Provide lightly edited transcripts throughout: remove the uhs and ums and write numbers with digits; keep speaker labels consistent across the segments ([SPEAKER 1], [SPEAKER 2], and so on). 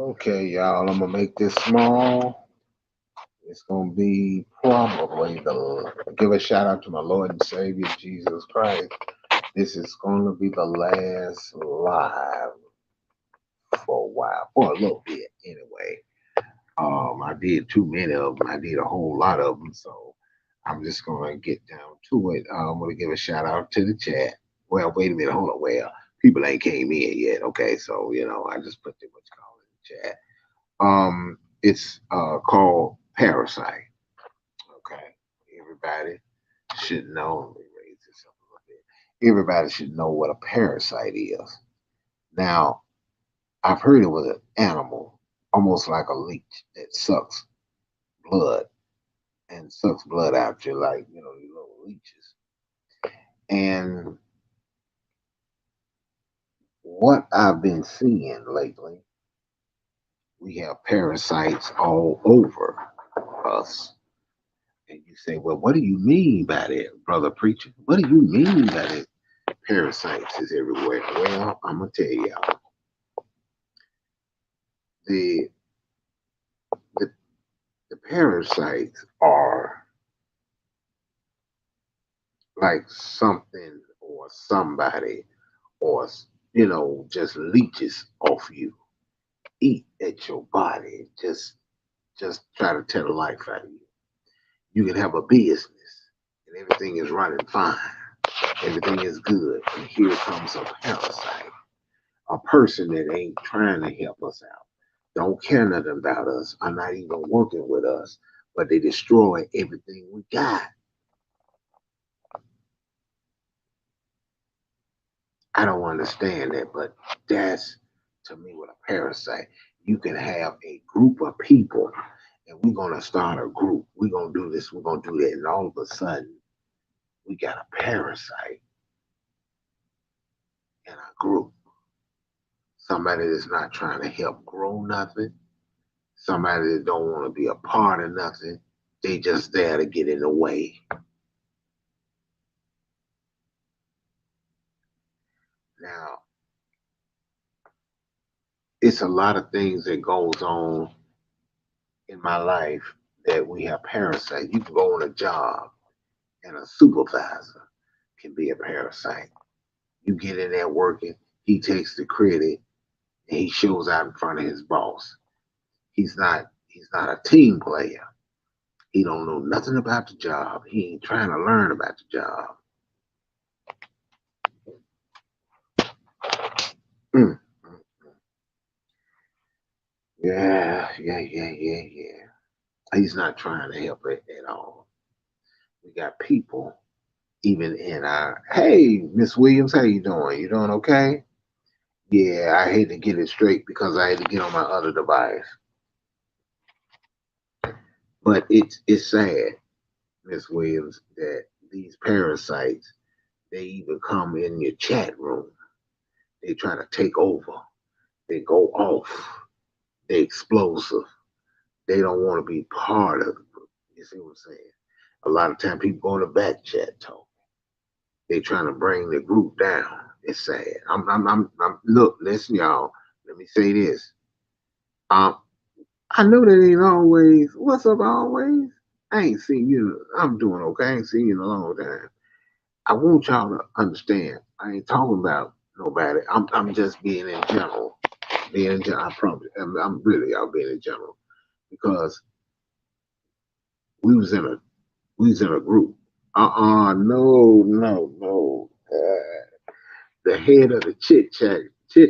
[SPEAKER 1] Okay, y'all, I'm gonna make this small. It's gonna be probably the give a shout out to my Lord and Savior Jesus Christ. This is gonna be the last live for a while, for a little bit anyway. I did too many of them. I did a whole lot of them, so I'm just gonna get down to it. I'm gonna give a shout out to the chat. Well, wait a minute, hold on. Well, people ain't came in yet. Okay, so I just put the what you call it in the chat. It's called Parasite. Okay, everybody should know. Let me raise this up a little bit. Everybody should know what a parasite is. Now, I've heard it was an animal, almost like a leech that sucks blood and sucks blood out you like these little leeches. And what I've been seeing lately, we have parasites all over us. And you say, well, what do you mean by that, brother preacher? What do you mean by that? Parasites is everywhere. Well, I'm gonna tell y'all, the the, the parasites are like something or somebody or just leeches off you, eat at your body, just try to tear the life out of you. You can have a business and everything is running fine, everything is good, and here comes a parasite, a person that ain't trying to help us out, don't care nothing about us, are not even working with us, but they destroy everything we got. I don't understand that, but that's to me what a parasite. You can have a group of people, and we're gonna start a group. We're gonna do this. We're gonna do that, and all of a sudden, we got a parasite in our group. Somebody that's not trying to help grow nothing. Somebody that don't want to be a part of nothing. They just there to get in the way. Now, it's a lot of things that goes on in my life that we have parasites. You can go on a job and a supervisor can be a parasite. You get in there working, he takes the credit and he shows out in front of his boss. He's not a team player. He don't know nothing about the job. He ain't trying to learn about the job. Mm. Yeah, yeah, yeah, yeah, yeah. He's not trying to help it at all. We got people even in our hey, Miss Williams, how you doing? You doing okay? Yeah, I hate to get it straight because I had to get on my other device. But it's sad, Miss Williams, that these parasites they even come in your chat room. They try to take over. They go off. They explosive. They don't want to be part of it. You see what I'm saying? A lot of time people go in the back chat talk. They trying to bring the group down. It's sad. Look, listen, y'all. Let me say this. Um, I know that ain't always. What's up, always? I ain't seen you. I'm doing okay. I ain't seen you in a long time. I want y'all to understand. I ain't talking about nobody. I'm just being in general. Being in general. I promise. I'm really out being in general because we was in a group. No, no, no. The head of the Chit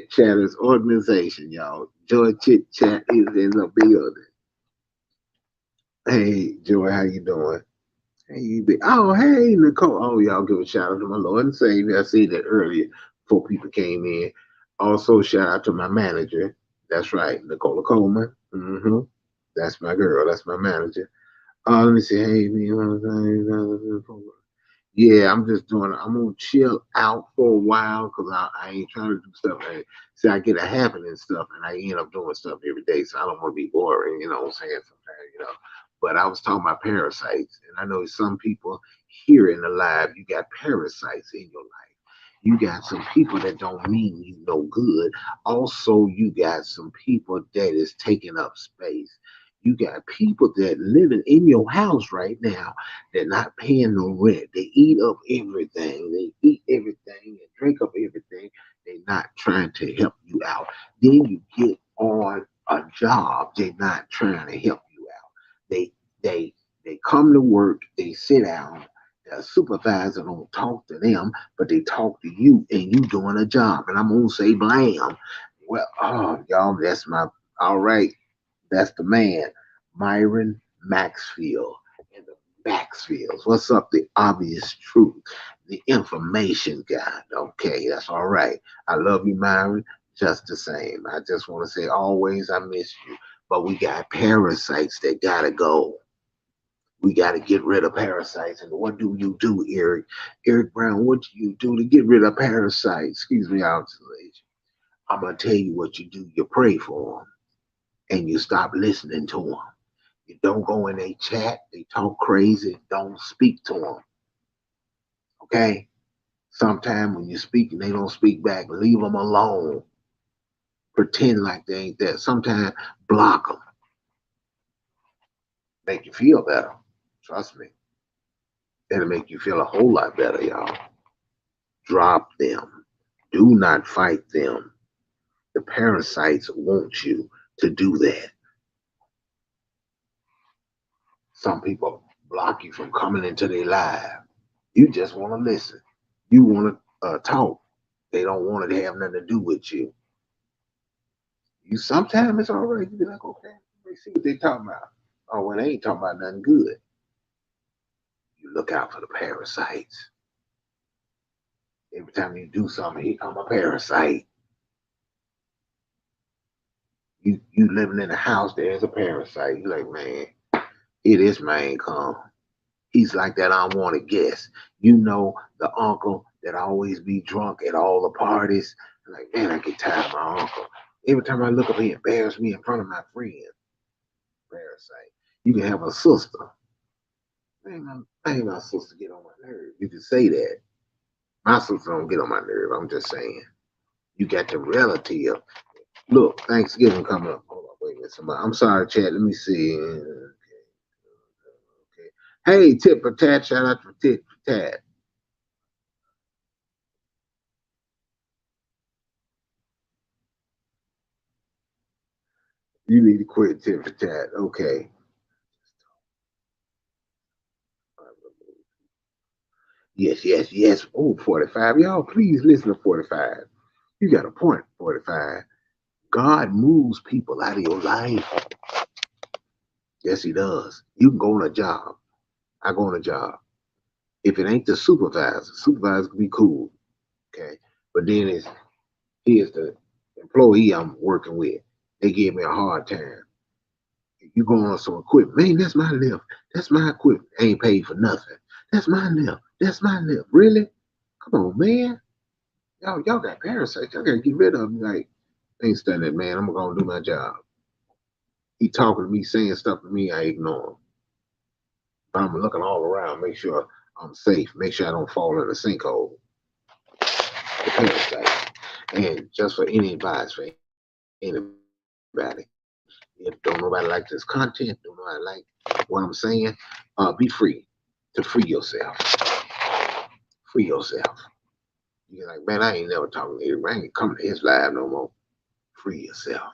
[SPEAKER 1] Chatters organization, y'all. Joy Chit Chat is in the building. Hey, Joy, how you doing? Oh, hey, Nicole. Oh, y'all give a shout out to my Lord and Savior. I said that earlier before people came in. Also, shout out to my manager. That's right, Nicola Coleman. That's my girl. That's my manager. Let me see. Hey, yeah, I'm just doing. I'm gonna chill out for a while because I ain't trying to do stuff. See, I get a habit and stuff, and I end up doing stuff every day. So I don't want to be boring. You know what I'm saying? Sometimes. But I was talking about parasites, and I know some people here in the live, you got parasites in your life. You got some people that don't mean you no good. Also, you got some people that is taking up space. You got people that living in your house right now. They're not paying no rent. They eat up everything. They eat everything and drink up everything. They're not trying to help you out. Then you get on a job. They're not trying to help you out. They they they come to work. They sit down. The supervisor don't talk to them, but they talk to you and you doing a job. And I'm gonna say blam. Well, oh y'all, that's my all right. That's the man, Myron Maxfield and the Maxfields. What's up? The obvious truth, the information guy. Okay, that's all right. I love you, Myron. Just the same. I just want to say always I miss you. But we got parasites that gotta go. We got to get rid of parasites. And what do you do, Eric? Eric Brown, what do you do to get rid of parasites? Excuse me, observation. I'm going to tell you what you do. You pray for them and you stop listening to them. You don't go in a chat. They talk crazy. Don't speak to them. Okay? Sometimes when you speak and they don't speak back, leave them alone. Pretend like they ain't there. Sometimes block them. Make you feel better. Trust me. That'll make you feel a whole lot better, y'all. Drop them. Do not fight them. The parasites want you to do that. Some people block you from coming into their life. You just want to listen. You want to talk. They don't want to have nothing to do with you. You sometimes it's all right. You be like, okay, let me see what they talking about. Oh, when they ain't talking about nothing good, you look out for the parasites. Every time you do something, here come a parasite. You living in a house, there's a parasite. You like, man, here this man come. He's like that unwanted guest. You know, the uncle that always be drunk at all the parties. I'm like, man, I get tired of my uncle. Every time I look up, he embarrass me in front of my friends. Parasite. You can have a sister. Man, my sister get on my nerve. You can say that. My sister don't get on my nerve. I'm just saying. You got the relative. Look, Thanksgiving coming up. Hold on, wait a minute. Somebody, I'm sorry, chat. Let me see. Okay. Hey, Tit for Tat. Shout out to Tit for Tat. You need to quit tit for tat. Okay. Yes, yes, yes. Oh, 45. Y'all, please listen to 45. You got a point, 45. God moves people out of your life. Yes, he does. You can go on a job. I go on a job. If it ain't the supervisor can be cool. Okay. But then here's the employee I'm working with. They gave me a hard time. You go on some equipment. Man, that's my lift. That's my equipment. Ain't paid for nothing. That's my lift. That's my lift. Really? Come on, man. Y'all got parasites. Y'all gotta get rid of them. Like, I ain't studying that, man. I'm gonna do my job. He talking to me, saying stuff to me, I ignore him. But I'm looking all around, make sure I'm safe, make sure I don't fall in a sinkhole. The parasites. And just for any advice for anybody, if don't nobody like this content, don't nobody like what I'm saying, be free to free yourself. Free yourself. You're like, man, I ain't never talking to him. I ain't coming to his live no more. Free yourself.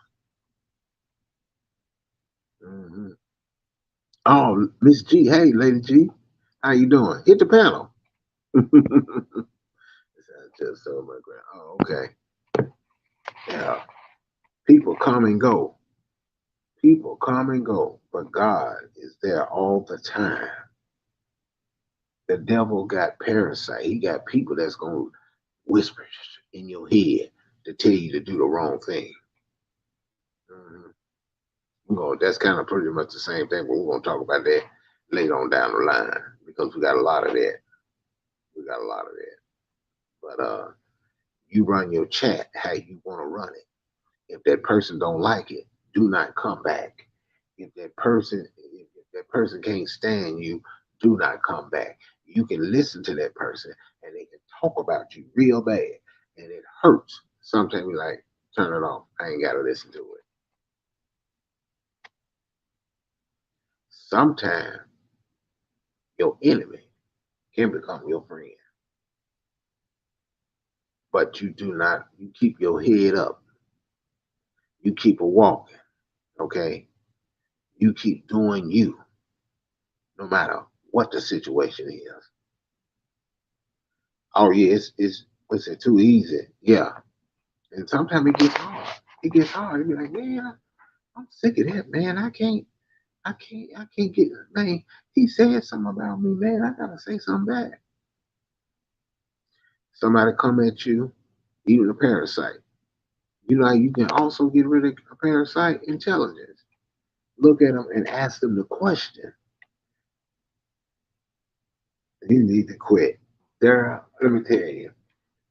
[SPEAKER 1] Mm-hmm. Oh, Miss G. Hey, Lady G. How you doing? Hit the panel. Just so my grand. Oh, okay. Yeah. People come and go. People come and go. But God is there all the time. The devil got parasite. He got people that's gonna whisper in your head to tell you to do the wrong thing. Mm-hmm. That's kind of pretty much the same thing, but we're gonna talk about that later on down the line because we got a lot of that. We got a lot of that. But you run your chat how you want to run it. If that person don't like it, do not come back. If that person can't stand you, do not come back. You can listen to that person and they can talk about you real bad, and it hurts. Sometimes we like turn it off. I ain't gotta listen to it. Sometimes your enemy can become your friend, but you do not. You keep your head up. You keep a walking. Okay. You keep doing you, no matter what the situation is. Oh yeah, it's what's it too easy? Yeah, and sometimes it gets hard. It gets hard. You be like, man, I'm sick of that, man. I can't get, man. He said something about me, man. I gotta say something back. Somebody come at you, even a parasite. You know, you can also get rid of a parasite intelligence. Look at them and ask them the question. You need to quit. There, let me tell you,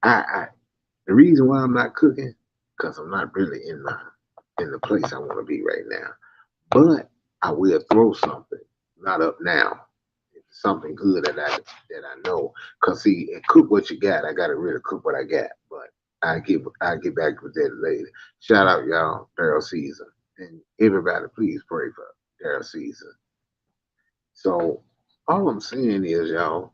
[SPEAKER 1] I the reason why I'm not cooking, because I'm not really in the place I want to be right now. But I will throw something, not up now. Something good that I know. Cause see, and cook what you got. I gotta really cook what I got. But I get back with that later. Shout out y'all, Daryl Caesar. And everybody please pray for Daryl Caesar. So all I'm saying is y'all,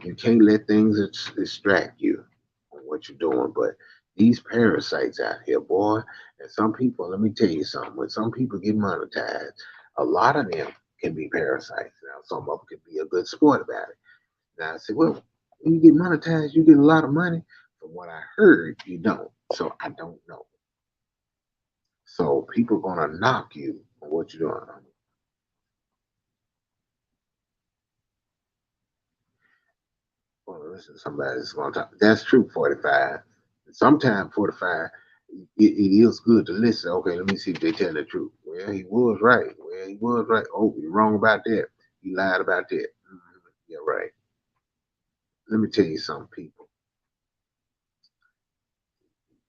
[SPEAKER 1] you can't let things distract you on what you're doing. But these parasites out here, boy, and some people, let me tell you something. When some people get monetized, a lot of them can be parasites. Now, some of them can be a good sport about it. Now, I said, well, when you get monetized, you get a lot of money. From what I heard, you don't. So I don't know. So people gonna knock you on what you're doing. Well, listen, somebody's going to talk. That's true, 45. Sometimes 45, it is good to listen. Okay, let me see if they tell the truth. Well, he was right. Well, he was right. Oh, you're wrong about that. You lied about that. Yeah, right. Let me tell you something, people.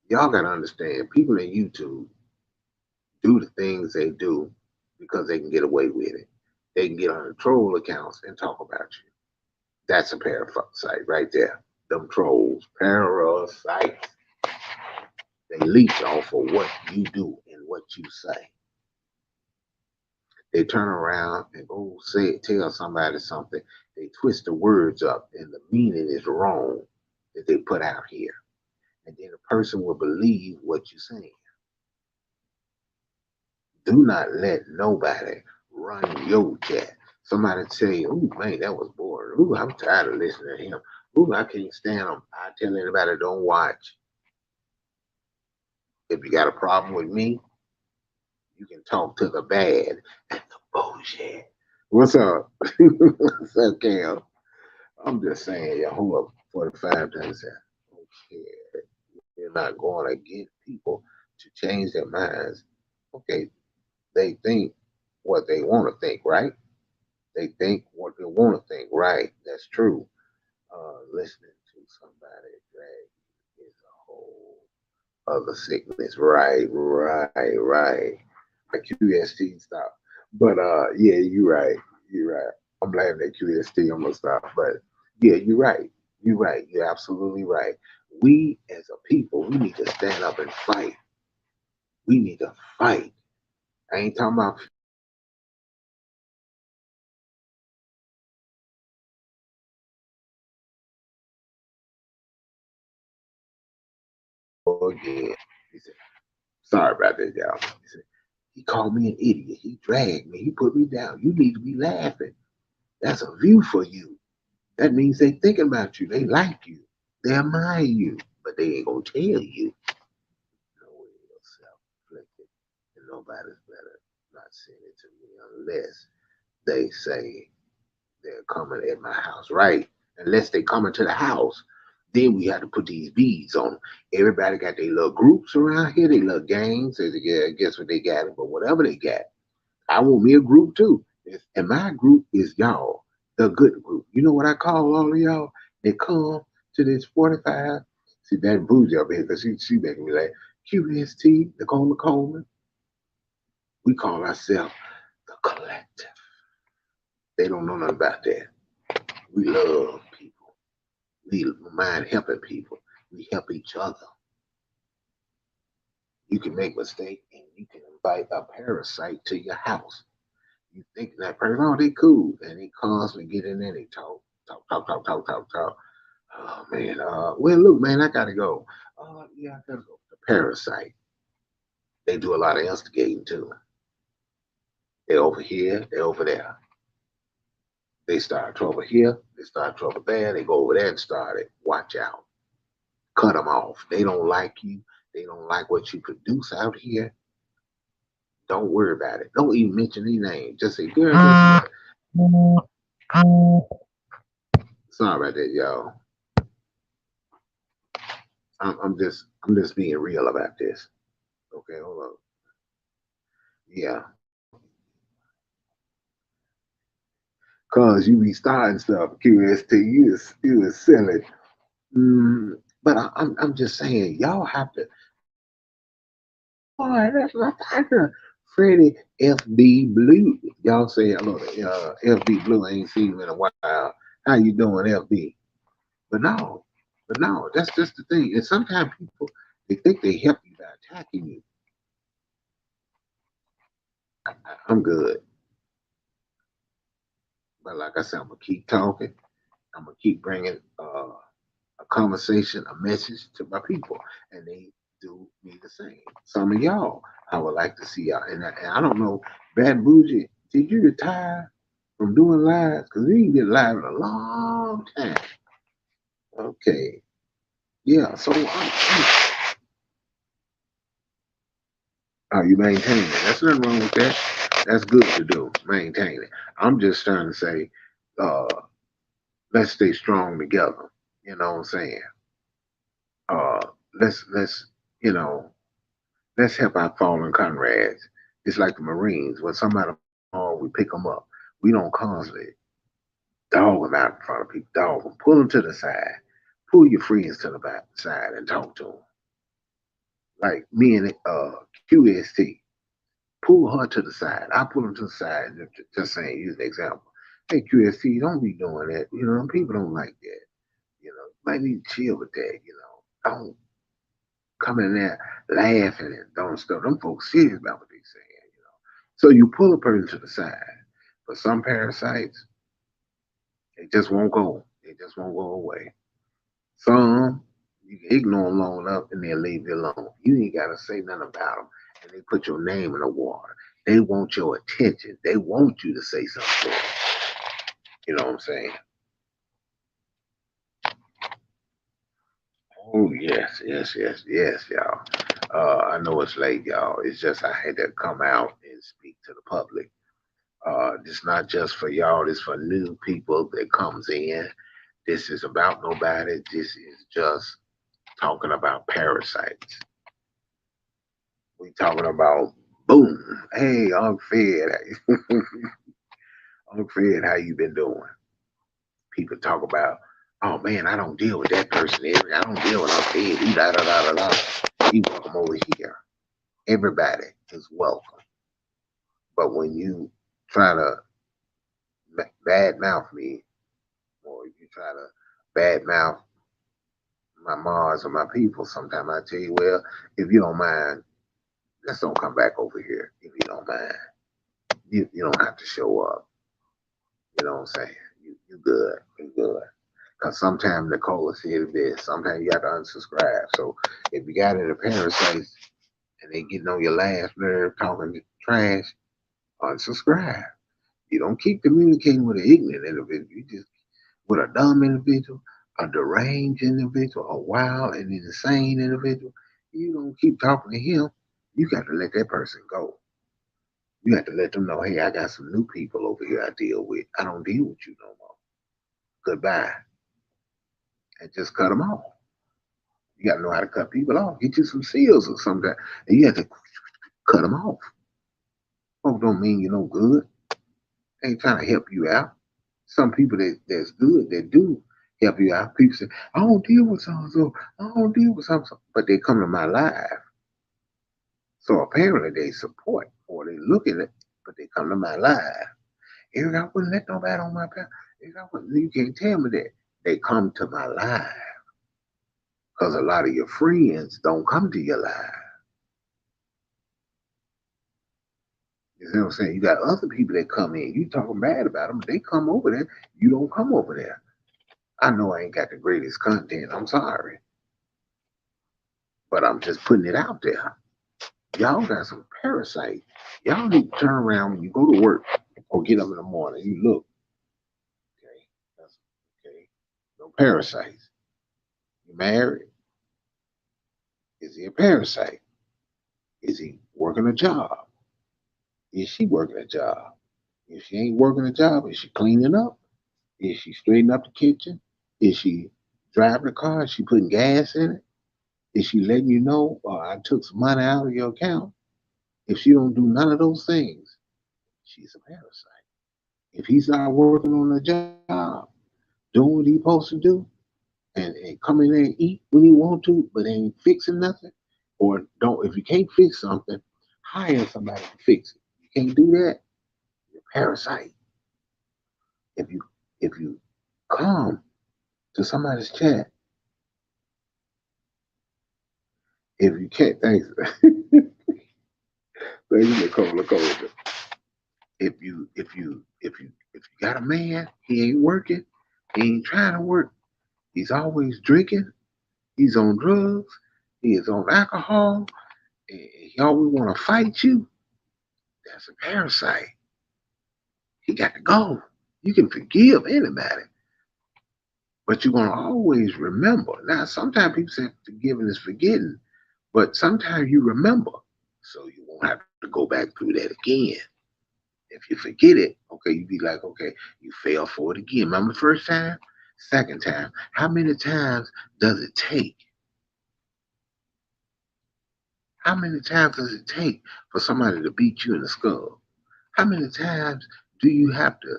[SPEAKER 1] Y'all got to understand, people in YouTube do the things they do because they can get away with it. They can get on the troll accounts and talk about you. That's a parasite right there. Them trolls, parasites. They leech off of what you do and what you say. They turn around and go say tell somebody something. They twist the words up and the meaning is wrong that they put out here. And then the person will believe what you're saying. Do not let nobody run your chat. Somebody say, "Ooh, man, that was boring. Ooh, I'm tired of listening to him. Ooh, I can't stand him." I tell anybody, don't watch. If you got a problem with me, you can talk to the bad and the bullshit. What's up? What's up, Cam? I'm just saying, y'all, hold up 45 times that. Okay, you're not going to get people to change their minds. Okay, they think what they want to think, right? They think what they want to think, right? That's true. Listening to somebody drag is a whole other sickness. Right, right, right. My QST stop. But yeah, you're right. You're right. I'm laughing at QST. I'm gonna stop. But yeah, you're right. You're right. You're absolutely right. We as a people, we need to stand up and fight. We need to fight. I ain't talking about again. He said, sorry about that, y'all. He said, he called me an idiot. He dragged me. He put me down. You need to be laughing. That's a view for you. That means they thinking about you. They like you. They admire you. But they ain't gonna tell you. No way you're self-inflicted. And nobody's better not saying it to me unless they say they're coming at my house, right? Unless they coming to the house. Then we have to put these beads on them. Everybody got their little groups around here, they little gangs. They, yeah, guess what they got? But whatever they got, I want me a group too. And my group is y'all, the good group. You know what I call all of y'all? They come to this 45. See, that bougie up here, because she making me like, QST, Nicole Coleman. We call ourselves the collective. They don't know nothing about that. We love people. We mind helping people. We help each other. You can make mistakes and you can invite a parasite to your house. You think that person, oh, they cool. And they constantly get in there, they talk. Oh man, well look, man, I gotta go. Yeah, I gotta go. The parasite. They do a lot of instigating too. They're over here, they're over there. They start trouble here, they start trouble there, they go over there and start it. Watch out. Cut them off. They don't like you. They don't like what you produce out here. Don't worry about it. Don't even mention any name. Just say, girl, guess what? Sorry about that, y'all. I'm just being real about this. Okay, hold on. Yeah, cause you be starting stuff, QST. You is silly. But I'm just saying, y'all have to. Oh, that's not Tiger. Freddie FB Blue. Y'all say hello to FB Blue. I ain't seen him in a while. How you doing, FB? But no, but no, that's just the thing. And sometimes people they think they help you by attacking you. I'm good, but like I said, I'm gonna keep talking. I'm gonna keep bringing a conversation, a message to my people, and they do me the same. Some of y'all, I would like to see y'all, and I don't know, Bad Bougie, did you retire from doing lives? Because we ain't been live in a long time. Okay, yeah. So you maintain it. That's nothing wrong with that. That's good to do. Maintain it. I'm just trying to say, uh, let's stay strong together. You know what I'm saying? Uh, let's you know let's help our fallen comrades. It's like the Marines. When somebody falls, we pick them up. We don't constantly dog them out in front of people. Dog them. Pull them to the side. Pull your friends to the back side and talk to them. Like me and QST. Pull her to the side. I pull them to the side. Just saying, use an example. Hey, QST, don't be doing that. You know, people don't like that. You know, you might need to chill with that. You know, don't come in there laughing and don't stuff. Them folks serious about what they saying. You know, so you pull a person to the side. But some parasites, they just won't go. They just won't go away. Some you can ignore them long enough and they'll leave you alone. You ain't gotta say nothing about them, and they put your name in the water. They want your attention. They want you to say something. You know what I'm saying? Oh yes, y'all. I know it's late, y'all. It's just I had to come out and speak to the public. It's not just for y'all. It's for new people that comes in. This is about nobody. This is just talking about parasites. We talking about boom. Hey, Unc Fed. Unc Fed, how you been doing? People talk about, oh man, I don't deal with that person. I don't deal with Unc Fed. He da da da da da. You welcome over here. Everybody is welcome. But when you try to bad mouth me, or you try to bad mouth my Mars or my people, sometimes I tell you, well, if you don't mind, let's don't come back over here if you don't mind. You don't have to show up. You know what I'm saying? You good. You good. Because sometimes Nicole said this. Sometimes you got to unsubscribe. So if you got any parasites and they getting on your last nerve talking trash, unsubscribe. You don't keep communicating with an ignorant individual. You just with a dumb individual, a deranged individual, a wild and insane individual. You don't keep talking to him. You got to let that person go. You have to let them know, hey, I got some new people over here I deal with. I don't deal with you no more. Goodbye. And just cut them off. You got to know how to cut people off. Get you some seals or something. And you have to cut them off. Folks don't mean you're no good. They ain't trying to help you out. Some people that's good that do help you out. People say, I don't deal with so and so. I don't deal with so and so. But they come to my live. So apparently they support or they look at it, but they come to my live. Eric, I wouldn't let nobody on my path. Eric, you can't tell me that. They come to my live because a lot of your friends don't come to your live. You see what I'm saying? You got other people that come in. You talking bad about them. They come over there. You don't come over there. I know I ain't got the greatest content. I'm sorry. But I'm just putting it out there. Y'all got some parasites. Y'all need to turn around when you go to work or get up in the morning. You look, okay, that's okay. No parasites. You married? Is he a parasite? Is he working a job? Is she working a job? If she ain't working a job, is she cleaning up? Is she straightening up the kitchen? Is she driving the car? Is she putting gas in it? Is she letting you know, I took some money out of your account? If she don't do none of those things, she's a parasite. If he's not working on the job, doing what he's supposed to do, and come in there and eat when he want to, but ain't fixing nothing, or don't, if you can't fix something, hire somebody to fix it. You can't do that, you're a parasite. If you come to somebody's chat, if you can't, thanks, thanks, Nicole. If you got a man, he ain't working, he ain't trying to work, he's always drinking, he's on drugs, he is on alcohol, and he always want to fight you, that's a parasite. He got to go. You can forgive anybody, but you're gonna always remember. Now, sometimes people say forgiving is forgetting, but sometimes you remember, so you won't have to go back through that again. If you forget it, okay, you be like, okay, you fell for it again. Remember the first time, second time. How many times does it take? How many times does it take for somebody to beat you in the skull? How many times do you have to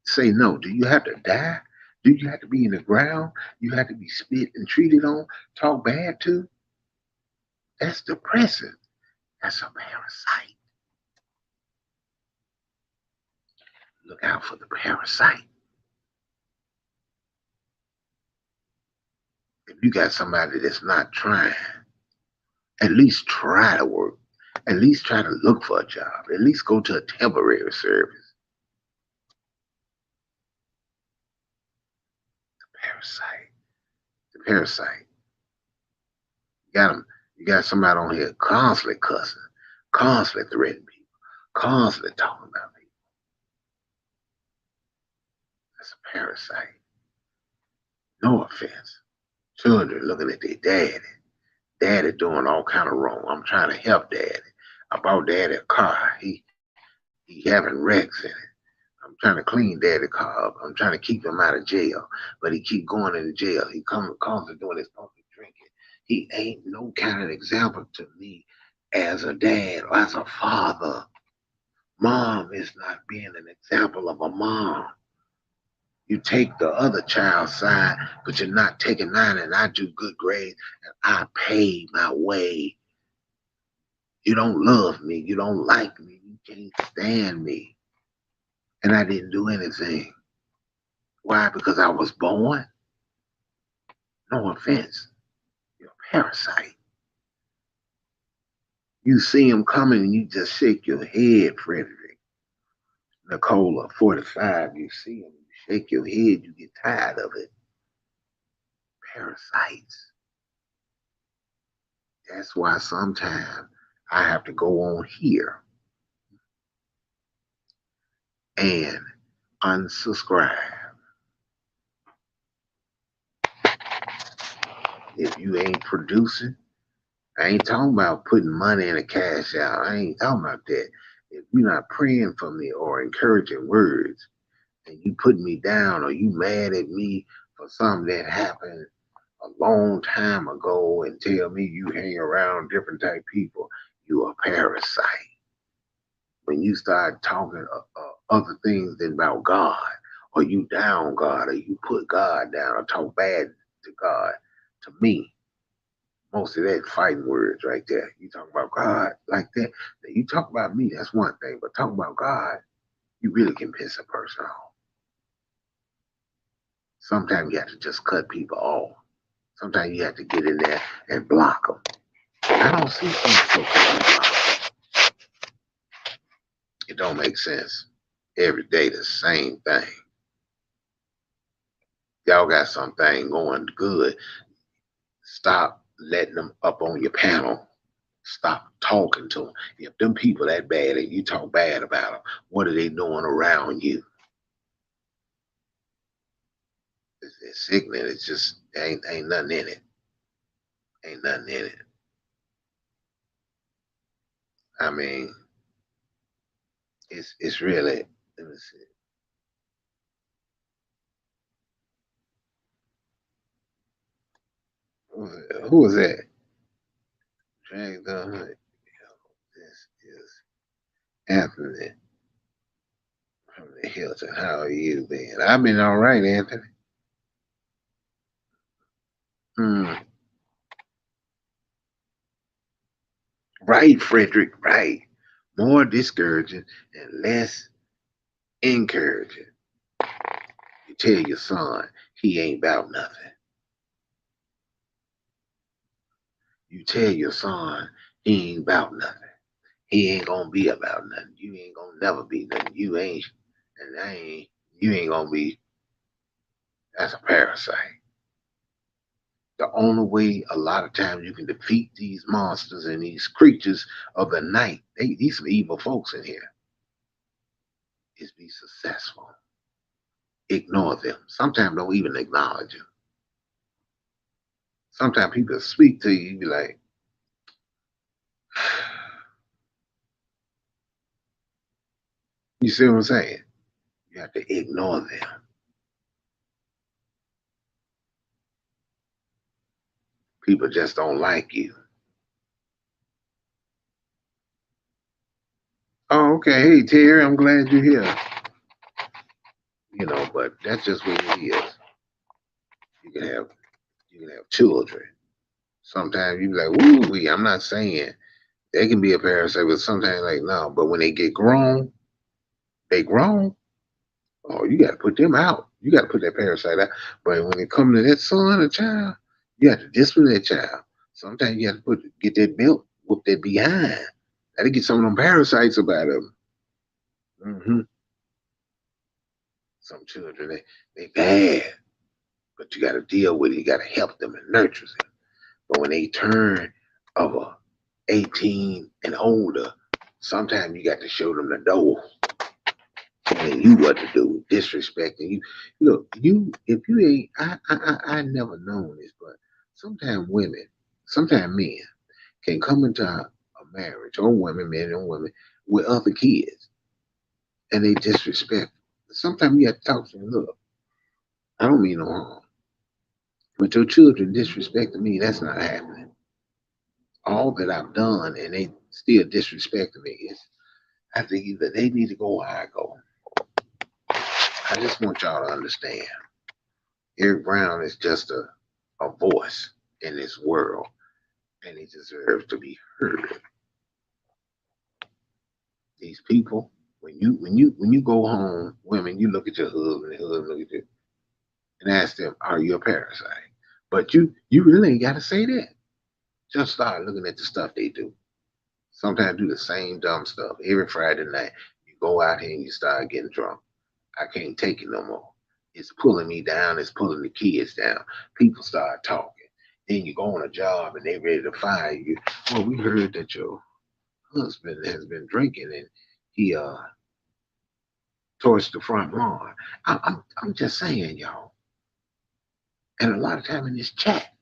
[SPEAKER 1] say no? Do you have to die? Do you have to be in the ground? You have to be spit and treated on, talk bad to? That's depressing. That's a parasite. Look out for the parasite. If you got somebody that's not trying, at least try to work. At least try to look for a job. At least go to a temporary service. Parasite. The parasite. You got them. You got somebody on here constantly cussing, constantly threatening people, constantly talking about people. That's a parasite. No offense. Children looking at their daddy. Daddy doing all kind of wrong. I'm trying to help daddy. I bought daddy a car. He having wrecks in it. I'm trying to clean daddy car up. I'm trying to keep him out of jail. But he keep going into jail. He comes and doing his public drinking. He ain't no kind of example to me as a dad or as a father. Mom is not being an example of a mom. You take the other child's side, but you're not taking mine, and I do good grades and I pay my way. You don't love me. You don't like me. You can't stand me. And I didn't do anything. Why? Because I was born? No offense. You're a parasite. You see him coming and you just shake your head, Frederick. Nicola, 45, you see him, you shake your head, you get tired of it. Parasites. That's why sometimes I have to go on here and unsubscribe. If you ain't producing, I ain't talking about putting money in a cash out. I ain't talking about that. If you're not praying for me or encouraging words, and you put me down or you mad at me for something that happened a long time ago and tell me you hang around different type of people, you a parasite. When you start talking other things than about God, or you down God, or you put God down, or talk bad to God, to me, most of that fighting words right there. You talk about God like that. Now you talk about me, that's one thing, but talk about God, you really can piss a person off. Sometimes you have to just cut people off. Sometimes you have to get in there and block them. I don't see things so block. It don't make sense. Every day the same thing. Y'all got something going good. Stop letting them up on your panel. Stop talking to them. If them people that bad and you talk bad about them, what are they doing around you? It's sickening. It's just ain't nothing in it. Ain't nothing in it. I mean, it's really. Let me see. Who was that? Drag the Hunt. This is Anthony from the Hilton. How are you, man? I've been all right, Anthony. Hmm. Right, Frederick. Right. More discouraging and less encouraging. You tell your son he ain't about nothing. You tell your son he ain't about nothing. He ain't gonna be about nothing. You ain't gonna never be nothing. You ain't, and I ain't. You ain't gonna be. That's a parasite. The only way, a lot of times, you can defeat these monsters and these creatures of the night. These some evil folks in here. Is be successful. Ignore them. Sometimes don't even acknowledge them. Sometimes people speak to you, you be like, you see what I'm saying? You have to ignore them. People just don't like you. Oh, okay. Hey, Terry, I'm glad you're here. But that's just what it is. You can have you can have children. Sometimes you be like, ooh, I'm not saying they can be a parasite, but sometimes like no. But when they get grown, they grown. Oh, you got to put them out. You got to put that parasite out. But when it comes to that son or child, you have to discipline that child. Sometimes you have to get that belt, whoop that behind. Got to get some of them parasites about them. Hmm. Some children they bad, but you got to deal with it. You got to help them and nurture them. But when they turn of 18 and older, sometimes you got to show them the door, telling you what to do, disrespecting you. Look, you if you ain't, I never known this, but sometimes women, sometimes men can come into a marriage, or women, men and women, with other kids, and they disrespect. Sometimes you have to talk to them. Look, I don't mean no harm, but your children disrespecting me. That's not happening. All that I've done, and they still disrespecting me. I think either they need to go or I go. I just want y'all to understand. Eric Brown is just a voice in this world, and he deserves to be heard. These people, when you go home, women, you look at your husband, and husband look at you, and ask them, "Are you a parasite?" But you really ain't got to say that. Just start looking at the stuff they do. Sometimes do the same dumb stuff every Friday night. You go out here and you start getting drunk. I can't take it no more. It's pulling me down. It's pulling the kids down. People start talking. Then you go on a job and they ready to fire you. Well, we heard that your husband has been drinking and he towards the front lawn. I'm just saying, y'all. And a lot of time in this chat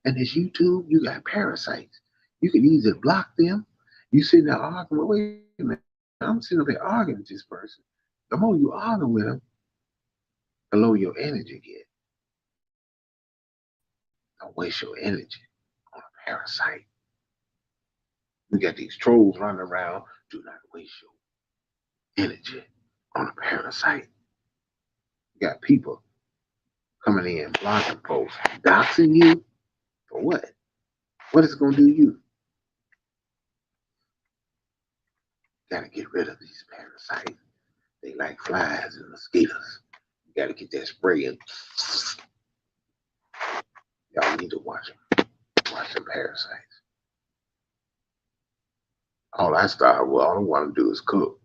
[SPEAKER 1] and this YouTube, you got parasites. You can either block them. You sitting there arguing. Wait a minute. I'm sitting up there arguing with this person. The more you argue with them, the lower your energy get. Don't waste your energy on a parasite. We got these trolls running around. Do not waste your energy on a parasite. You got people coming in, blocking posts, doxing you for what? What is it going to do to you? Got to get rid of these parasites. They like flies and mosquitoes. You You gotta get that spray and y'all need to watch them. Watch them Parasites. All I started, well, all I want to do is cook.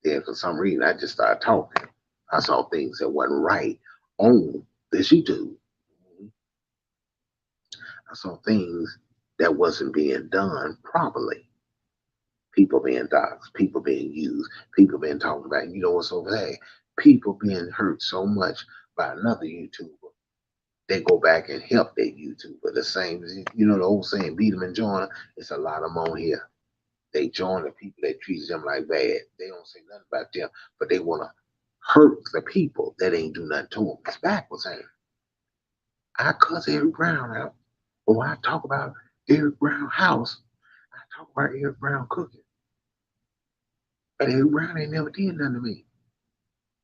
[SPEAKER 1] Then for some reason, I just started talking. I saw things that wasn't right on this YouTube. I saw things that wasn't being done properly. People being doxxed, people being used, people being talked about. And you know what's so bad? People being hurt so much by another YouTuber. They go back and help that YouTuber. The same, you know, the old saying, beat them and join them. It's a lot of them on here. They join the people that treat them like bad. They don't say nothing about them, but they want to hurt the people that ain't do nothing to them. It's backwards, ain't it? I cuss Eric Brown out. But when I talk about Eric Brown house, I talk about Eric Brown cooking. But Eric Brown ain't never did nothing to me.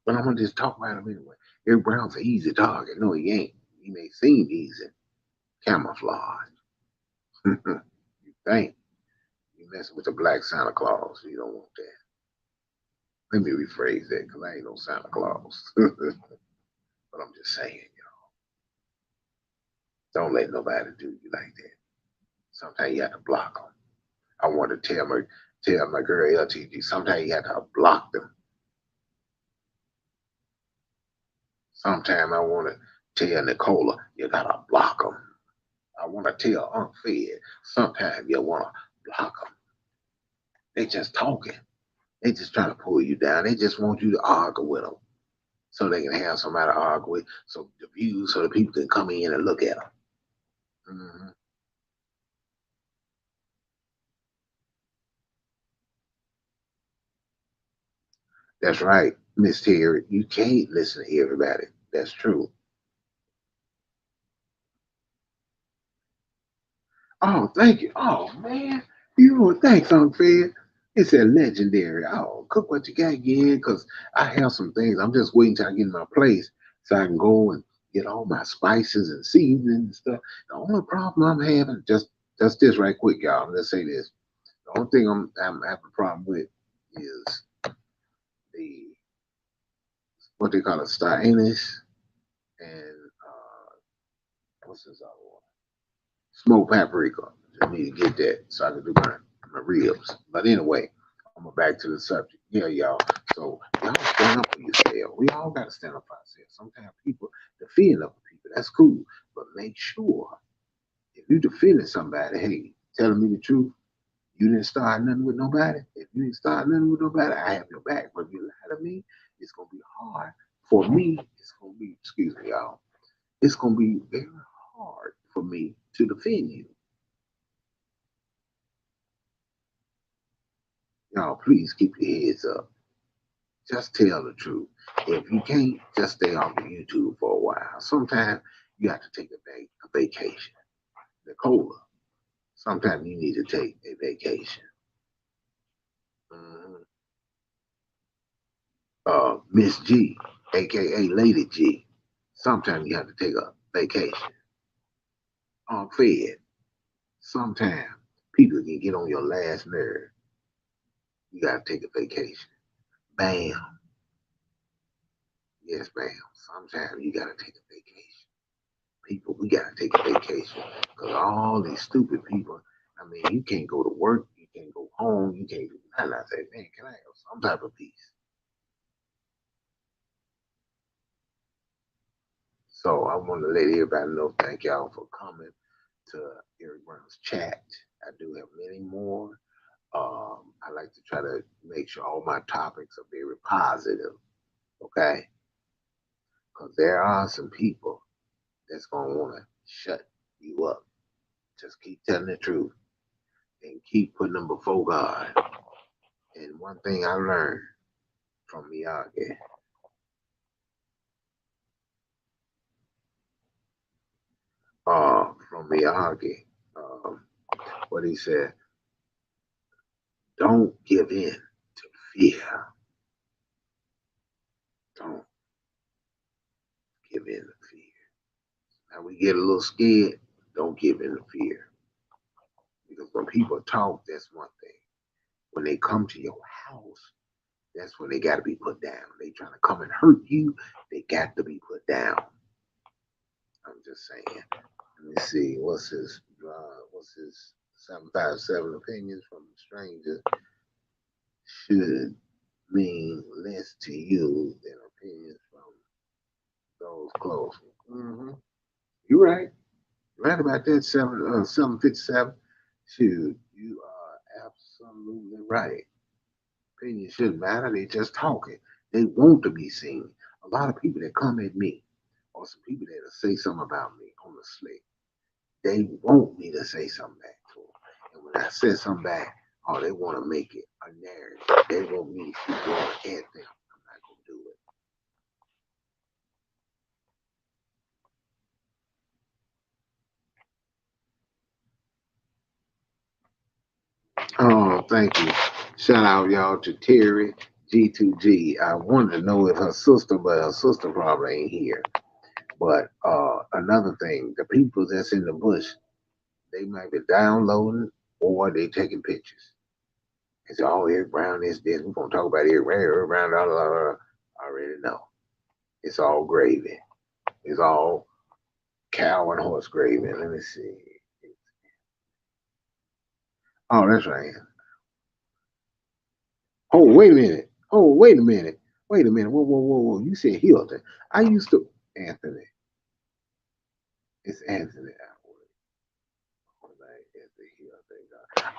[SPEAKER 1] But I'm gonna just talk about him anyway. Eric Brown's an easy target. No, he ain't. He may seem easy. Camouflage. You think you messing with the black Santa Claus. You don't want that. Let me rephrase that because I ain't no Santa Claus. But I'm just saying, don't let nobody do you like that. Sometimes you have to block them. I want to tell my girl LTG, sometimes you have to block them. Sometimes I want to tell Nicola, you gotta block them. I want to tell Unc Fed, sometimes you want to block them. They just talking. They just trying to pull you down. They just want you to argue with them so they can have somebody to argue with, so the views, so the people can come in and look at them. Mm-hmm. That's right, Miss Terry. You can't listen to everybody. That's true. Oh, thank you. Oh man, you know what? Thanks, Unc Fed. It's a legendary. Oh, cook what you got again, cause I have some things. I'm just waiting till I get in my place so I can go and get all my spices and seasonings and stuff. The only problem I'm having, just this right quick, y'all. Let's say this. The only thing I'm having a problem with is the what they call it, stylus and what's this other one? Smoked paprika. I need to get that so I can do my ribs. But anyway, I'm going back to the subject. Yeah, y'all. So y'all stand up for yourself. We all got to stand up for ourselves. Sometimes people defend other people. That's cool. But make sure if you defending somebody, hey, telling me the truth, you didn't start nothing with nobody. If you didn't start nothing with nobody, I have your back. But if you lie to me, it's gonna be hard for me. It's gonna be, excuse me, y'all. It's gonna be very hard for me to defend you. Y'all, please keep your heads up. Just tell the truth. If you can't, just stay off of YouTube for a while. Sometimes you have to take a vacation. Nicola, sometimes you need to take a vacation. Mhm. Miss G, aka Lady G, sometimes you have to take a vacation. Fed, sometimes people can get on your last nerve. You gotta take a vacation. Bam. Yes, ma'am. Sometimes you gotta take a vacation. People, we gotta take a vacation. Because all these stupid people, I mean, you can't go to work, you can't go home, you can't do nothing. I say, man, can I have some type of peace? So I want to let everybody know, thank y'all for coming to Eric Brown's chat. I do have many more. I like to try to make sure all my topics are very positive, okay? Because there are some people that's going to want to shut you up. Just keep telling the truth and keep putting them before God. And one thing I learned from Miyagi, from Miyagi, um, what he said, don't give in to fear. Don't give in to fear. Now we get a little scared, don't give in to fear. Because when people talk, that's one thing. When they come to your house, That's when they got to be put down. They trying to come and hurt you. They got to be put down. I'm just saying. Let me see. What's his 757 opinions from strangers should mean less to you than opinions from those close. Mm-hmm. You're right. Right about that 757. Shoot, you are absolutely right. Opinions shouldn't matter. They just talking. They want to be seen. A lot of people that come at me, or some people that'll say something about me on the slick, they want me to say something back to them. And when I say something back, oh, they want to make it a narrative. They want me to keep going at them. I'm not gonna do it. Oh, thank you. Shout out y'all to Terry G2G. I wanted to know if her sister, but her sister probably ain't here. But another thing, the people that's in the bush, they might be downloading or they taking pictures. It's all Eric Brown is this. We're gonna talk about Eric Brown, blah, blah, blah. I already know. It's all gravy. It's all cow and horse gravy. Let me see. Oh, that's right. Oh, wait a minute. Oh, wait a minute. Wait a minute. Whoa, whoa, whoa, whoa. You said Hilton. I used to Anthony. It's Anthony Atwood.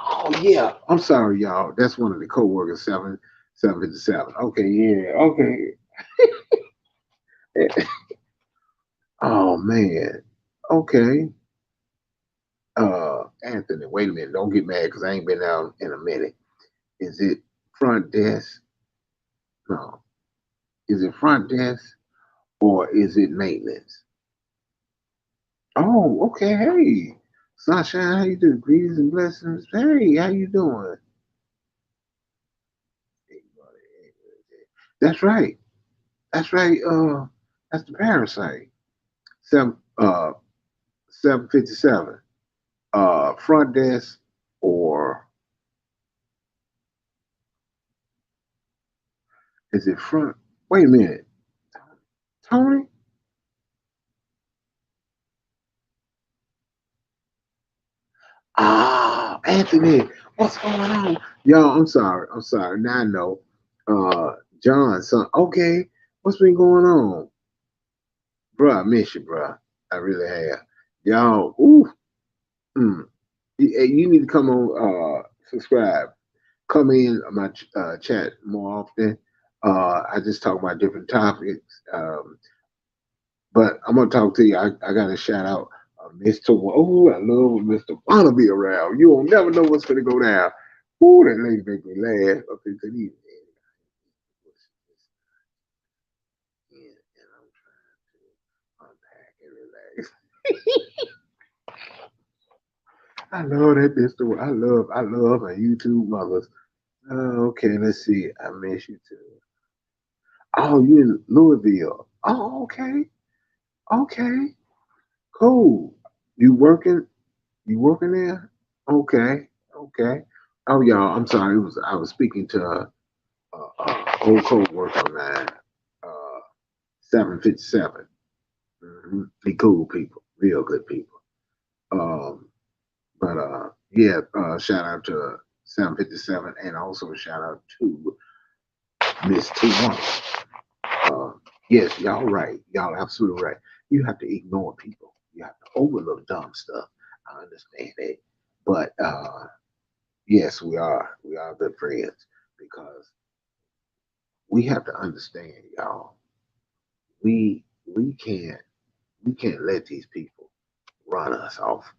[SPEAKER 1] Oh yeah. I'm sorry, y'all. That's one of the co-workers, 757. Okay, yeah, okay. Oh man. Okay. Anthony, wait a minute. Don't get mad because I ain't been out in a minute. Is it front desk? No. Is it front desk or is it maintenance? Oh, okay. Hey, Sunshine, how you doing? Greetings and blessings. Hey, how you doing? That's right. That's right. That's the Parasite. 757. Front desk or is it front? Wait a minute, Tony. Ah, Anthony, what's going on? Y'all, I'm sorry. I'm sorry. Now I know. John, son. Okay, what's been going on, bruh? I miss you, bruh. I really have. Y'all, ooh, mm. You need to come on. Subscribe. Come in my chat more often. I just talk about different topics. But I'm gonna talk to you. I got to shout out Mr. Oh, I love when Mr. Wanna be around. You will never know what's gonna go down. Ooh, that lady make me laugh up into the and I'm trying to unpack and relax. I love that Mr. I love my YouTube mothers. Okay, let's see. I miss you too. Oh, you in Louisville. Oh, okay. Okay. Cool. You working? You working there? Okay. Okay. Oh, y'all, I'm sorry. I was speaking to old co-worker of mine, 757. Mm-hmm. They cool people, real good people. Um, but yeah, shout out to 757, and also shout out to Miss T1. Uh, yes, y'all right. Y'all absolutely right. You have to ignore people. You have to overlook dumb stuff. I understand that, but yes, we are. We are good friends because we have to understand, y'all. We can't let these people run us off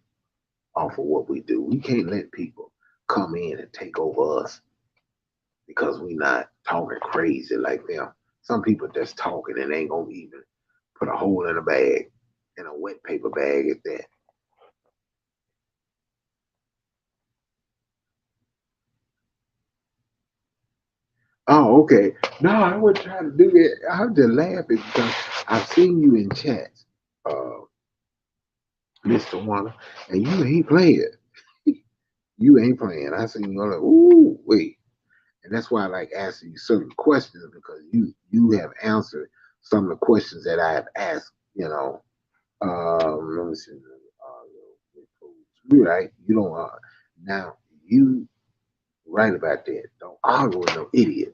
[SPEAKER 1] of what we do. We can't let people come in and take over us because we not talking crazy like them. Some people just talking and ain't gonna even put a hole in a bag, in a wet paper bag at that. Oh, okay. No, I wasn't trying to do that. I'm just laughing because I've seen you in chats, uh, Mr. Warner, and you ain't playing. You ain't playing. I seen you like, ooh, wait. And that's why I like asking you certain questions because you have answered some of the questions that I have asked. Let me see. You're right. You don't. Now you right about that. Don't argue with no idiot.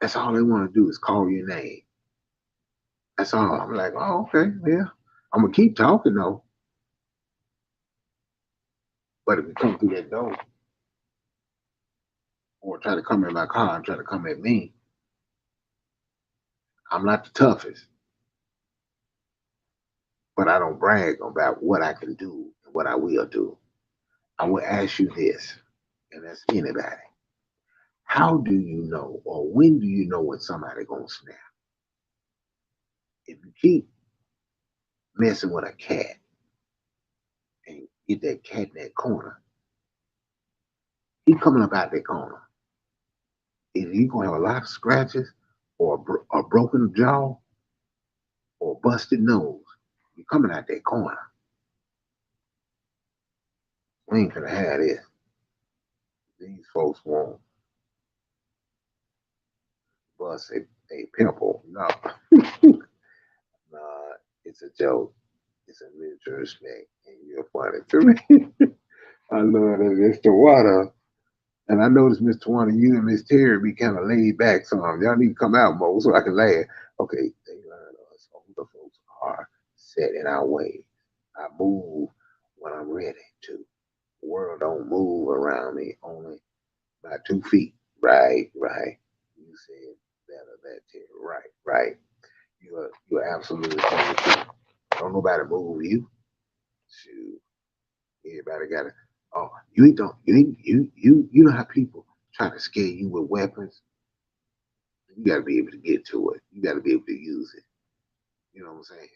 [SPEAKER 1] That's all they want to do is call your name. That's all. I'm like, oh, okay, yeah. I'm gonna keep talking though. But if you come through that door or try to come in my car and try to come at me, I'm not the toughest. But I don't brag about what I can do and what I will do. I will ask you this, and that's anybody. How do you know, or when do you know when somebody gonna snap? If you keep messing with a cat and get that cat in that corner, he coming up out that corner. Either you gonna have a lot of scratches, or a broken jaw, or busted nose. You coming out that corner. We ain't gonna have this. These folks won't bust a pimple. No, nah, it's a joke. It's a mutual respect, and you're funny to me. I love that, Mr. Water. And I noticed, Mr. Water, you and Miss Terry be kind of laid back some. Y'all need to come out more so I can laugh. Okay, they learn us. Older folks are set in our ways. I move when I'm ready to. The world don't move around me only by 2 feet. Right, right. You said better that Terry. Right, right. You're absolutely right. Don't nobody move you. Shoot. Everybody got it. Oh, you ain't don't you know how people try to scare you with weapons? You got to be able to get to it. You got to be able to use it. You know what I'm saying?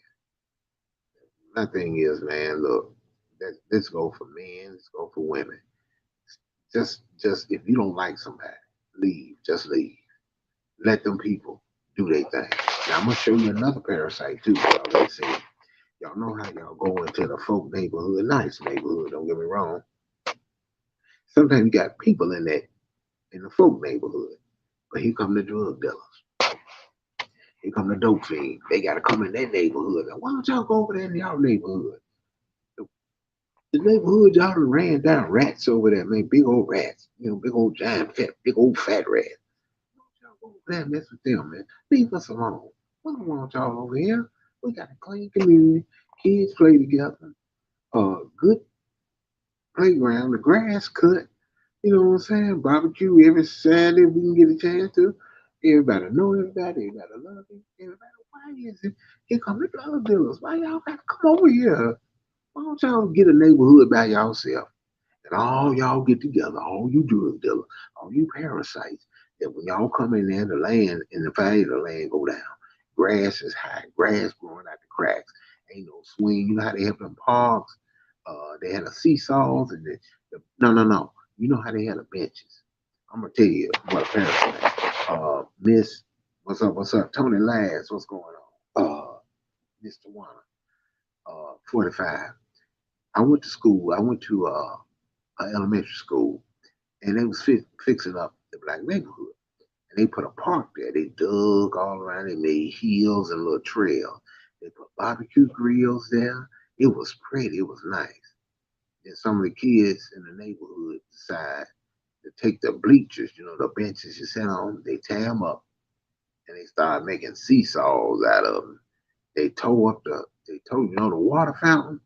[SPEAKER 1] My thing is, man, look, let's go for men. Let's go for women. Just if you don't like somebody, leave. Just leave. Let them people do their thing. Now I'm gonna show you another parasite too. Y'all let's see. Y'all know how y'all go into the folk neighborhood, nice neighborhood. Don't get me wrong. Sometimes you got people in the folk neighborhood. But here come the drug dealers. Here come the dope fiends. They gotta come in their neighborhood. Now, why don't y'all go over there in y'all neighborhood? The neighborhood y'all done ran down rats over there, man. Big old rats. Big old giant fat, big old fat rats. Why don't y'all go over there and mess with them, man? Leave us alone. We don't want y'all over here. We got a clean community. Kids play together. Good playground. The grass cut. You know what I'm saying? Barbecue every Saturday we can get a chance to. Everybody know everybody. Everybody love it. Everybody, why is it? Here come the drug dealers. Why y'all gotta come over here? Why don't y'all get a neighborhood by yourself? And all y'all get together, all you drug dealers, all you parasites, that when y'all come in there, the land and the value of the land go down. Grass is high, grass growing out the cracks. Ain't no swing. You know how they have them parks? They had the seesaws and no, no, no. You know how they had the benches. I'm gonna tell you what a parasite. Miss, what's up? What's up? Tony Lass, what's going on? Mr. Warner, 45. I went to school. I went to elementary school, and they was fixing up the black neighborhood. And they put a park there. They dug all around. They made hills and little trails. They put barbecue grills there. It was pretty. It was nice. And some of the kids in the neighborhood decide to take the bleachers, the benches you sit on, they tear them up and they start making seesaws out of them. They tore, the water fountain,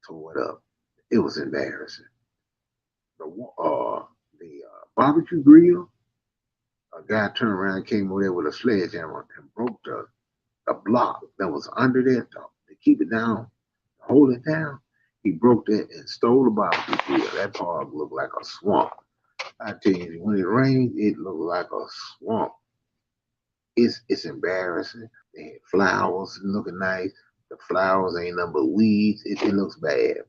[SPEAKER 1] tore it up. It was embarrassing. The barbecue grill, a guy turned around and came over there with a sledgehammer and broke the block that was under there to keep it down, hold it down. He broke that and stole the barbecue grill. That park looked like a swamp. I tell you, when it rained, it looked like a swamp. It's embarrassing. They had flowers looking nice. The flowers ain't nothing but weeds. It looks bad.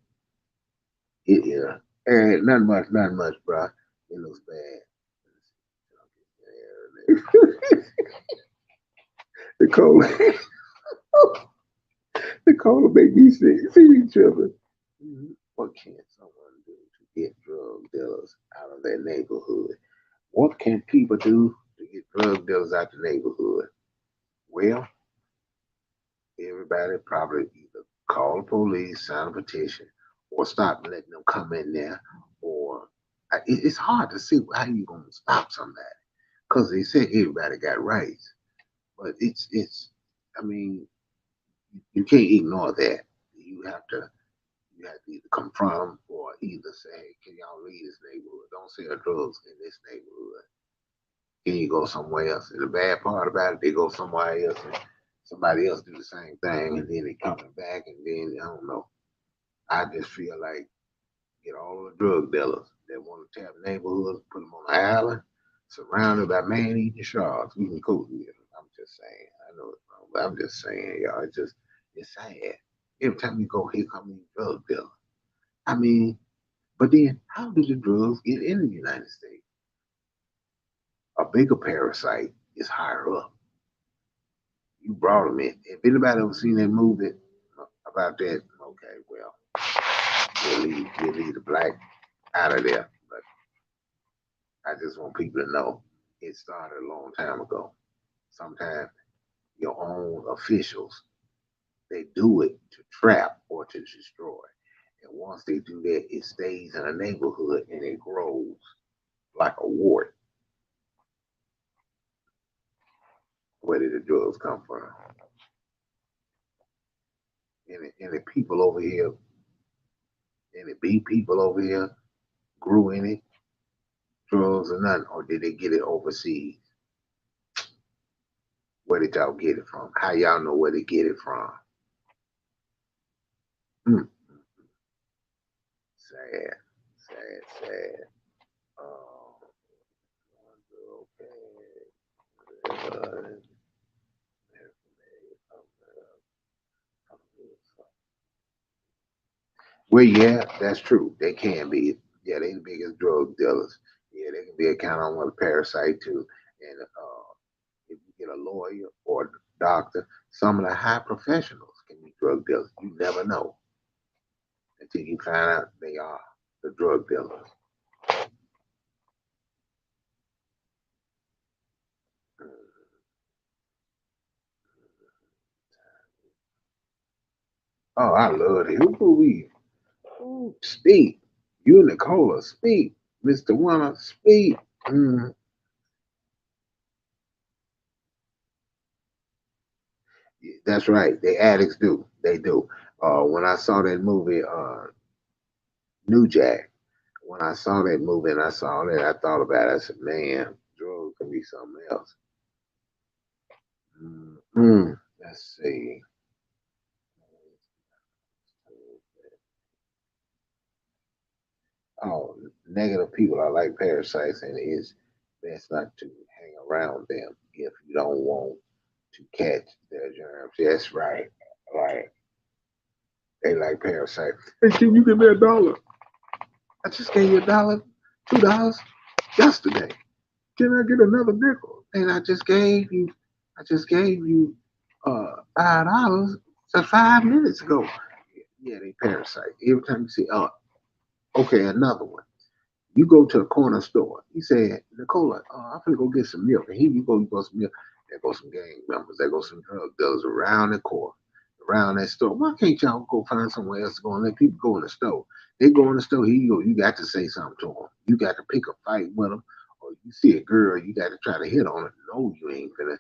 [SPEAKER 1] Yeah. Not much, bro. It looks bad. the cola, the cola make me sick. See each other. What can someone do to get drug dealers out of their neighborhood? What can people do to get drug dealers out the neighborhood? Well, everybody probably either call the police, sign a petition, or stop letting them come in there. Or it's hard to see how you gonna stop somebody because they say everybody got rights, but it's. I mean, you can't ignore that. You have to you have to either confront them or either say, hey, can y'all leave this neighborhood? Don't sell drugs in this neighborhood. Can you go somewhere else? And the bad part about it, they go somewhere else and somebody else do the same thing and then they coming back and then I don't know. I just feel like get all the drug dealers that want to tap neighborhoods, put them on an island, surrounded by man eating sharks. We can cool with it. I'm just saying. I know it's wrong, but I'm just saying, y'all. It's sad. Every time you go, here come these drug dealers. I mean, but then how do the drugs get in the United States? A bigger parasite is higher up. You brought them in. If anybody ever seen that movie about that, okay, well, we'll leave the black out of there. But I just want people to know it started a long time ago. Sometimes your own officials, they do it to trap or to destroy. And once they do that, it stays in a neighborhood and it grows like a wart. Where did the drugs come from? And the people over here, and the B people over here grew in it, drugs or nothing, or did they get it overseas? Where did y'all get it from? How y'all know where they get it from? Hmm. Sad, sad, sad. Oh, okay. Well, yeah, that's true. They can be. Yeah, they the biggest drug dealers. Yeah, they can be a count on one parasite too. And if you get a lawyer or a doctor, some of the high professionals can be drug dealers. You never know until you find out they are the drug dealers. Oh, I love it. Who we? Ooh, speak. You and Nicola, speak. Mr. Warner, speak. Mm, that's right. The addicts do. They do. When I saw that movie, New Jack, when I saw that movie and I saw that, I thought about it. I said, man, drugs can be something else. Let's see. Oh, negative people are like parasites, and it's best not to hang around them if you don't want to catch their germs. That's right. Right. They like parasites. Hey, can you give me $1? I just gave you $1, $2 yesterday. Can I get another nickel? And I just gave you $5 just 5 minutes ago. Yeah, they parasite. Every time you see, oh, okay, another one. You go to a corner store. He said, Nicola, I'm gonna go get some milk. And here you go some milk. There go some gang members. There go some drug dealers around the corner, around that store. Why can't y'all go find somewhere else to go and let people go in the store? They go in the store. Here you go. You got to say something to them. You got to pick a fight with them. Or you see a girl, you got to try to hit on her. No, you ain't finna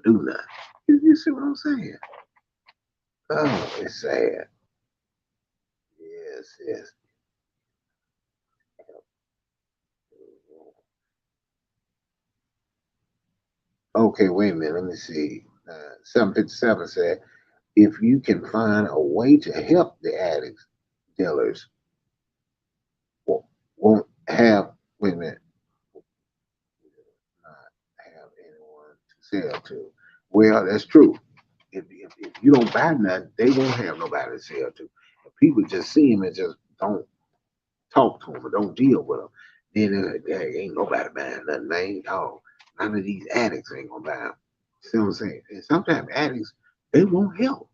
[SPEAKER 1] do nothing. You see what I'm saying? Oh, it's sad. Yes, yes. Okay, wait a minute. Let me see. 757 said, if you can find a way to help the addicts, dealers won't have, wait a minute, not have anyone to sell to. Well, that's true. If you don't buy nothing, they won't have nobody to sell to. If people just see them and just don't talk to them or don't deal with them, then there ain't nobody buying nothing, man. Oh, none of these addicts ain't gonna buy them. See what I'm saying? And sometimes addicts, they won't help.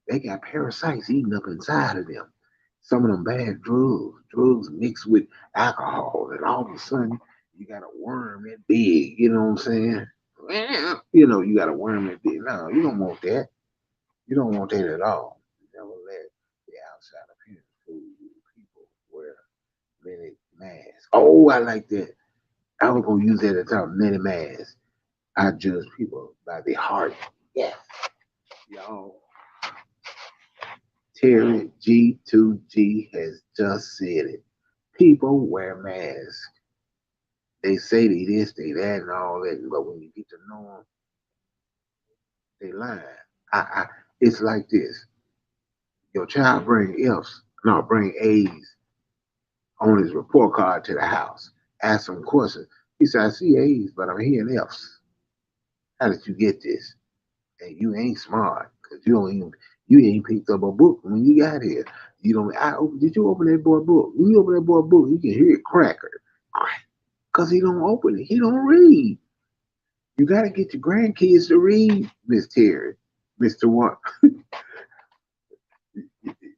[SPEAKER 1] They got parasites eating up inside of them. some of them bad drugs mixed with alcohol, and all of a sudden you got a worm that big. You know what I'm saying? Well, you got a worm that big. No, you don't want that. You don't want that at all. You never let the outside appearance fool you. People wear many masks. Oh, I like that. I was gonna use that at the time. Many masks. I judge people by their heart. Yes, y'all. Terry G2G has just said it. People wear masks. They say they this, they that, and all that, but when you get to know them, they lying. It's like this. Your child bring F's, no, bring A's on his report card to the house. Ask him questions. He said, I see A's, but I'm hearing F's. How did you get this? And you ain't smart because you ain't picked up a book when you got here. You don't. Did you open that boy book? When you open that boy book, you can hear it cracker, because he don't open it. He don't read. You got to get your grandkids to read, Miss Terry, Mister What?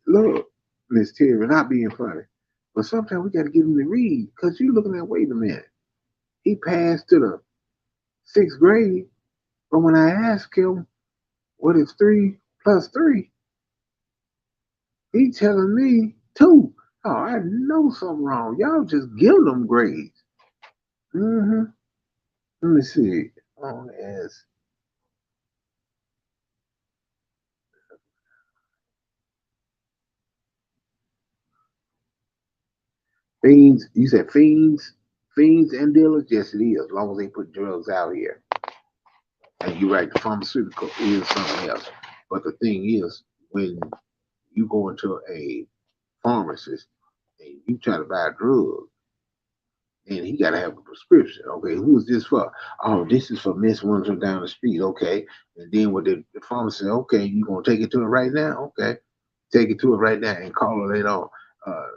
[SPEAKER 1] Look, Miss Terry, not being funny, but sometimes we got to get them to read because you looking at. Wait a minute, he passed to the sixth grade, but when I asked him what is 3 plus 3, he telling me 2. Oh, I know something wrong. Y'all just give them grades. Mm-hmm. Let me see. Oh, as fiends, you said fiends and dealers. Yes, it is. As long as they put drugs out here, and you right, the pharmaceutical is something else. But the thing is, when you go into a pharmacist and you try to buy drugs, and he got to have a prescription. Okay, who is this for? Oh, this is for Miss Windsor down the street. Okay, and then with the pharmacist, okay, you gonna take it to her right now? Okay, take it to her right now and call her later on.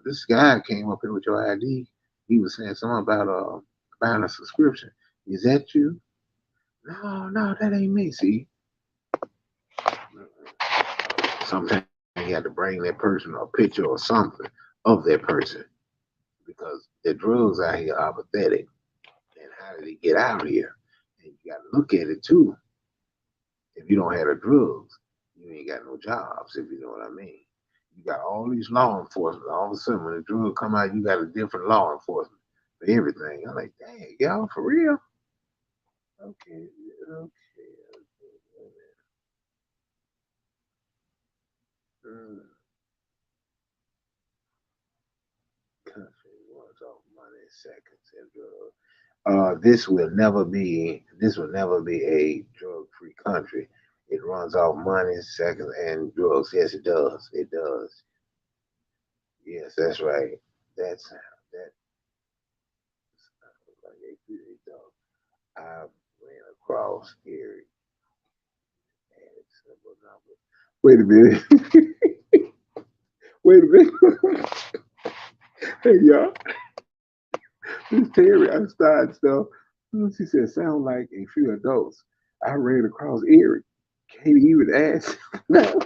[SPEAKER 1] This guy came up here with your ID. He was saying something about buying a subscription. Is that you? No, no, that ain't me. See, sometimes you have to bring that person or a picture or something of that person because the drugs out here are pathetic. And how did it get out here? And you got to look at it too. If you don't have the drugs, you ain't got no jobs, if you know what I mean. You got all these law enforcement. All of a sudden, when the drug come out, you got a different law enforcement for everything. I'm like, dang, y'all for real? Okay, okay. Mm, country wants off money, seconds, and drugs. This will never be a drug-free country. It runs off money, seconds, and drugs. Yes, it does. It does. Yes, that's right. That like a few dog. I ran across Gary and simple number. Wait a minute. Wait a minute. Hey y'all, this Terry, I started stuff. She said, sound like a few adults. I ran across Eric. Can't even ask. No,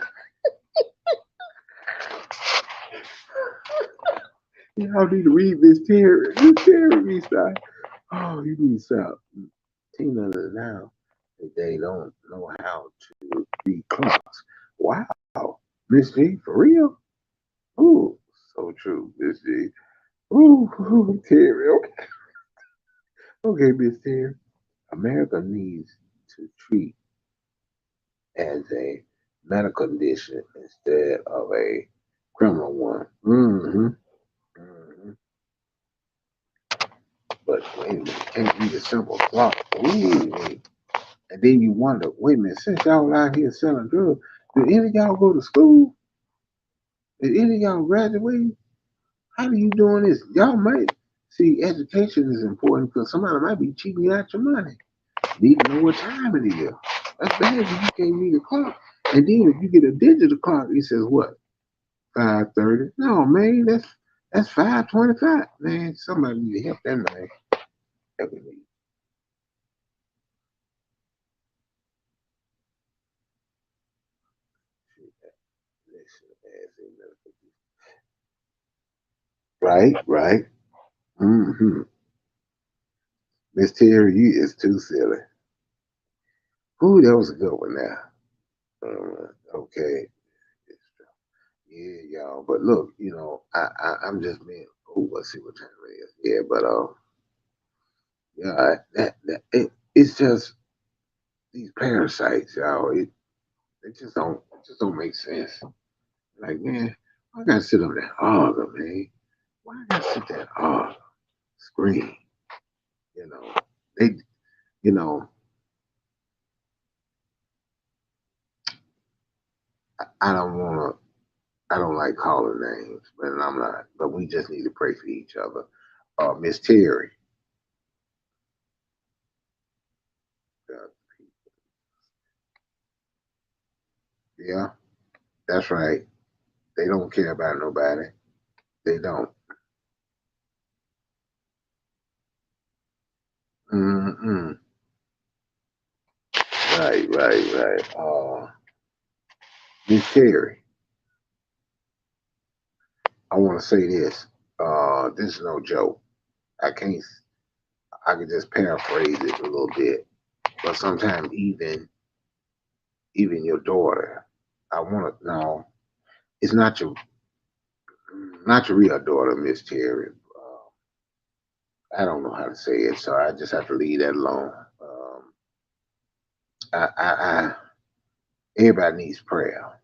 [SPEAKER 1] y'all need to read this Terry. This Terry needs to. Oh, you need to stop. Teenagers now, they don't know how to read clocks. Wow, Miss G, for real? Ooh, so true, Miss G. Ooh, Terry. Okay, okay, Miss Terry. America needs to treat as a medical condition instead of a criminal one. Hmm. But wait a minute, can't read a simple clock. Ooh, and then you wonder, wait a minute, since y'all out here selling drugs, do any of y'all go to school? Did any of y'all graduate? How are you doing this? Y'all might see education is important because somebody might be cheating you out your money. Need to know what time it is. That's bad if you can't read the clock. And then if you get a digital clock, it says what? 5:30. No, man, that's 5:25. Man, somebody need to help that man. Help me. Listen, Right, right. Mm-hmm. Miss Terry, you is too silly. Ooh, that was a good one now. Okay. Yeah, y'all. But look, I'm just being. Oh, let's see what time it is. Yeah, but yeah, it's just these parasites, y'all. It just don't make sense. Like, man, why I gotta sit on that argue, man? Why I gotta sit there and argue, scream? You know, they, you know, I don't wanna. I don't like calling names, but I'm not. But we just need to pray for each other. Miss Terry. Uh, yeah, that's right. They don't care about nobody. They don't. Mm-mm. Right, right, right. Miss Terry, I want to say this. This is no joke. I can't. I can just paraphrase it a little bit. But sometimes even your daughter, I want to know. It's not your real daughter, Miss Terry. I don't know how to say it, so I just have to leave that alone. I everybody needs prayer.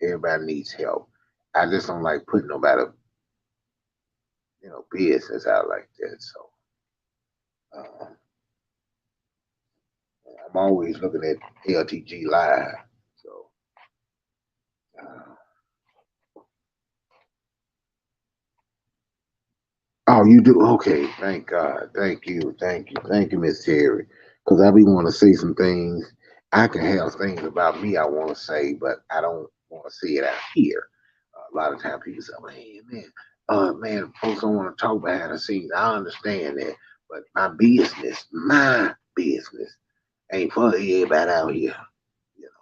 [SPEAKER 1] Everybody needs help. I just don't like putting nobody, business out like that. So uh, I'm always looking at LTG Live. So uh, oh, you do? Okay. Thank God. Thank you. Thank you. Thank you, Miss Terry. Because I be want to say some things. I can have things about me I want to say, but I don't want to say it out here. A lot of times people say, man, folks don't want to talk behind the scenes. I understand that. But my business ain't for everybody out here. You know,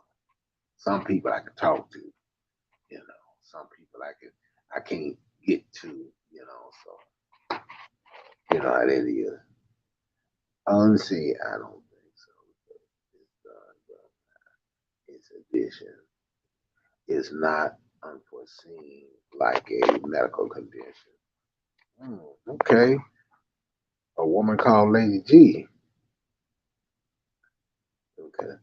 [SPEAKER 1] some people I can talk to, some people I can't get to, so you know how that is. Honestly, I don't think so. It's its addition is not unforeseen like a medical condition. Okay. A woman called Lady G. Okay.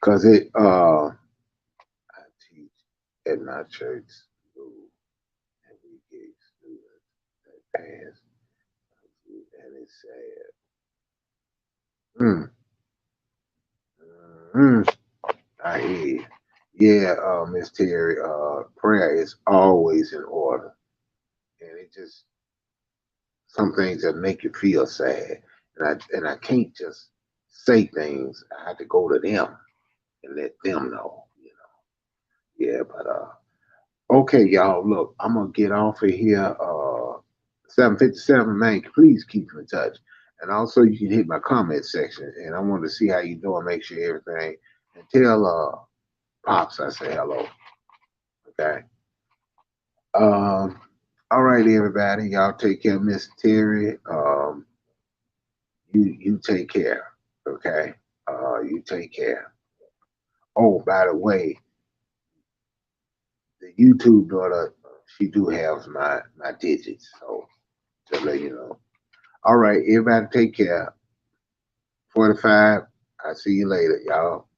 [SPEAKER 1] Cause I teach at my church school and we get students that pass and it's sad. Mm, mm, I hear you. Yeah, Miss Terry, prayer is always in order. And it just some things that make you feel sad. And I can't just say things. I have to go to them and let them know. Yeah, but okay, y'all. Look, I'm gonna get off of here. 7:57, man. Please keep in touch, and also you can hit my comment section. And I want to see how you doing. Make sure everything, and tell pops I say hello. Okay. Um. All right, everybody. Y'all take care, Miss Terry. You take care. Okay. You take care. Oh, by the way, the YouTube daughter, she do have my digits, so to let you know. All right, everybody take care. 45. I'll see you later, y'all.